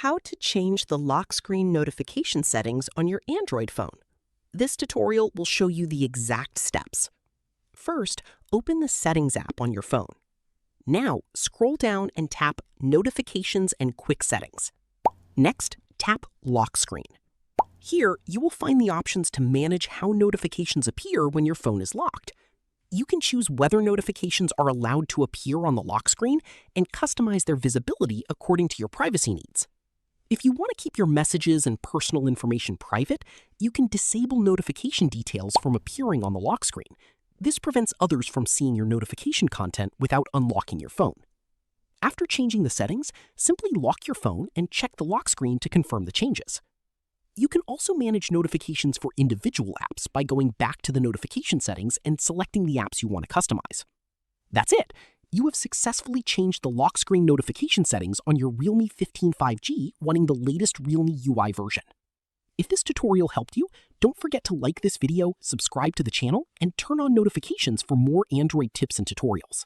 How to change the lock screen notification settings on your Android phone. This tutorial will show you the exact steps. First, open the Settings app on your phone. Now, scroll down and tap Notifications and Quick Settings. Next, tap Lock Screen. Here, you will find the options to manage how notifications appear when your phone is locked. You can choose whether notifications are allowed to appear on the lock screen and customize their visibility according to your privacy needs. If you want to keep your messages and personal information private, you can disable notification details from appearing on the lock screen. This prevents others from seeing your notification content without unlocking your phone. After changing the settings, simply lock your phone and check the lock screen to confirm the changes. You can also manage notifications for individual apps by going back to the notification settings and selecting the apps you want to customize. That's it! You have successfully changed the lock screen notification settings on your Realme 15 5G running the latest Realme UI version. If this tutorial helped you, don't forget to like this video, subscribe to the channel, and turn on notifications for more Android tips and tutorials.